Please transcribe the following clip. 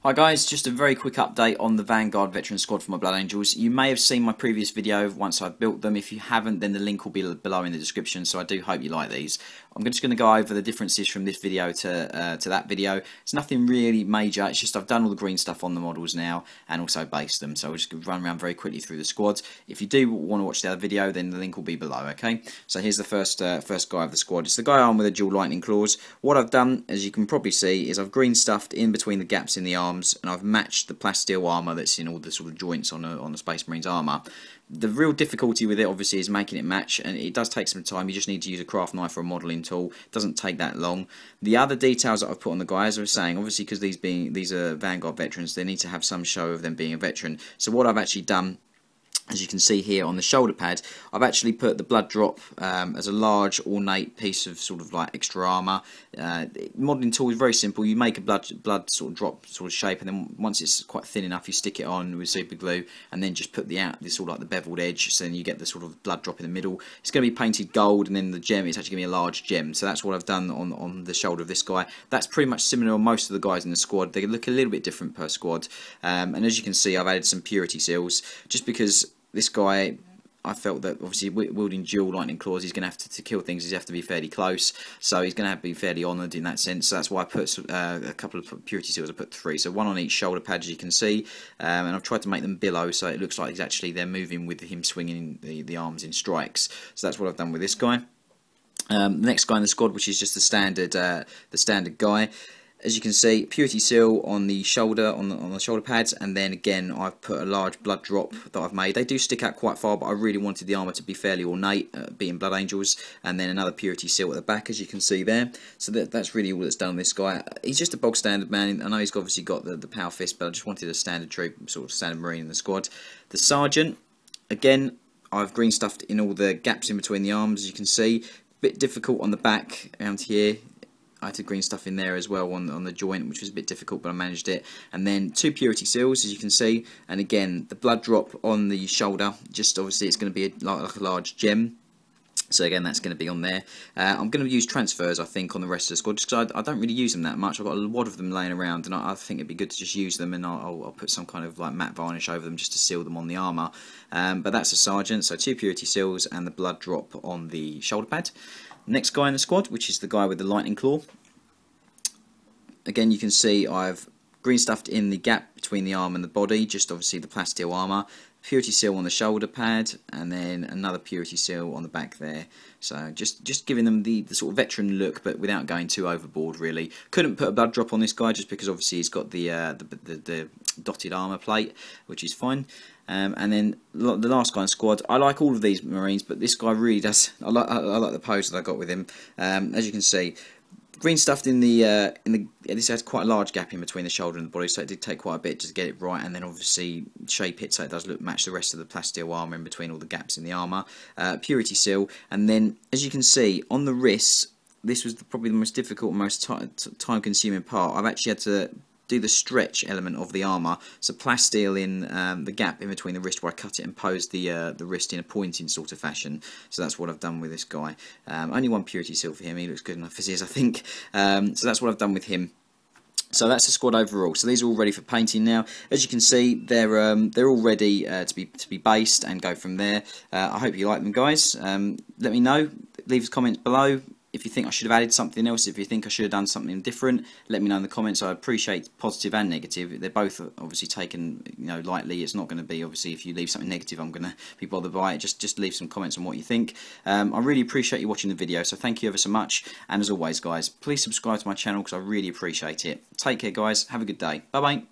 Hi guys, just a very quick update on the Vanguard veteran squad for my Blood Angels. You may have seen my previous video once I've built them. If you haven't, then the link will be below in the description, so I do hope you like these. I'm just going to go over the differences from this video to that video. It's nothing really major, it's just I've done all the green stuff on the models now and also based them, so we'll just run around very quickly through the squads. If you do want to watch the other video, then the link will be below, okay? So here's the first guy of the squad. It's the guy armed with a dual lightning claws. What I've done, as you can probably see, is I've green stuffed in between the gaps in the arm, and I've matched the plasteel armour that's in all the sort of joints on the Space Marines armour. The real difficulty with it obviously is making it match, and it does take some time. You just need to use a craft knife or a modelling tool. It doesn't take that long. The other details that I've put on the guy, as I was saying, obviously because these are Vanguard veterans, they need to have some show of them being a veteran. So what I've actually done, as you can see here on the shoulder pad, I've actually put the blood drop as a large ornate piece of sort of like extra armour. Modelling tool is very simple. You make a blood sort of drop sort of shape, and then once it's quite thin enough, you stick it on with super glue, and then just put this sort of like the beveled edge, so then you get the sort of blood drop in the middle. It's going to be painted gold, and then the gem, it's actually going to be a large gem. So that's what I've done on the shoulder of this guy. That's pretty much similar on most of the guys in the squad. They look a little bit different per squad, and as you can see, I've added some purity seals just because this guy, I felt that obviously wielding dual lightning claws, he's going to have to kill things, he's going to have to be fairly close, so he's going to have to be fairly honoured in that sense. So that's why I put a couple of purity seals. I put 3, so 1 on each shoulder pad, as you can see, and I've tried to make them billow, so it looks like they're moving with him swinging the arms in strikes. So that's what I've done with this guy. The next guy in the squad, which is just the standard guy. As you can see, purity seal on the shoulder, on the shoulder pads, and then again I've put a large blood drop that I've made. They do stick out quite far, but I really wanted the armour to be fairly ornate, being Blood Angels, and then another purity seal at the back, as you can see there. So that's really all that's done on this guy. He's just a bog standard man. I know he's obviously got the power fist, but I just wanted a standard troop, sort of standard Marine in the squad. The sergeant, again, I've green stuffed in all the gaps in between the arms, as you can see. Bit difficult on the back around here. I had to green stuff in there as well on the joint, which was a bit difficult, but I managed it. And then 2 purity seals, as you can see, and again the blood drop on the shoulder. Just obviously it's going to be like a large gem. So again, that's going to be on there. I'm going to use transfers, I think, on the rest of the squad, just because I don't really use them that much. I've got a lot of them laying around, and I think it'd be good to just use them, and I'll put some kind of like matte varnish over them just to seal them on the armour. But that's a sergeant, so 2 purity seals and the blood drop on the shoulder pad. Next guy in the squad, which is the guy with the lightning claw. Again, you can see I've green stuffed in the gap between the arm and the body, just obviously the plasteel armour. Purity seal on the shoulder pad, and then another purity seal on the back there. So just giving them the sort of veteran look, but without going too overboard really. Couldn't put a blood drop on this guy just because obviously he's got the dotted armour plate, which is fine. And then the last guy in squad, I like all of these Marines, but this guy really does. I like the pose that I got with him. As you can see, green stuffed in the this has quite a large gap in between the shoulder and the body, so it did take quite a bit just to get it right, and then obviously shape it so it does match the rest of the plasteel armour in between all the gaps in the armour. Purity seal, and then as you can see on the wrists, this was probably the most difficult, most time consuming part. I've actually had to do the stretch element of the armour, so plasteel in the gap in between the wrist where I cut it and posed the wrist in a pointing sort of fashion. So that's what I've done with this guy. Only 1 purity seal for him, he looks good enough as he is, I think. So that's what I've done with him. So that's the squad overall. So these are all ready for painting now. As you can see, they're all ready to be based and go from there. I hope you like them, guys. Let me know. Leave comments below. If you think I should have added something else, if you think I should have done something different, let me know in the comments. I appreciate positive and negative. They're both obviously taken, lightly. It's not going to be, obviously, if you leave something negative, I'm going to be bothered by it. Just leave some comments on what you think. I really appreciate you watching the video, so thank you ever so much. And as always, guys, please subscribe to my channel because I really appreciate it. Take care, guys. Have a good day. Bye-bye.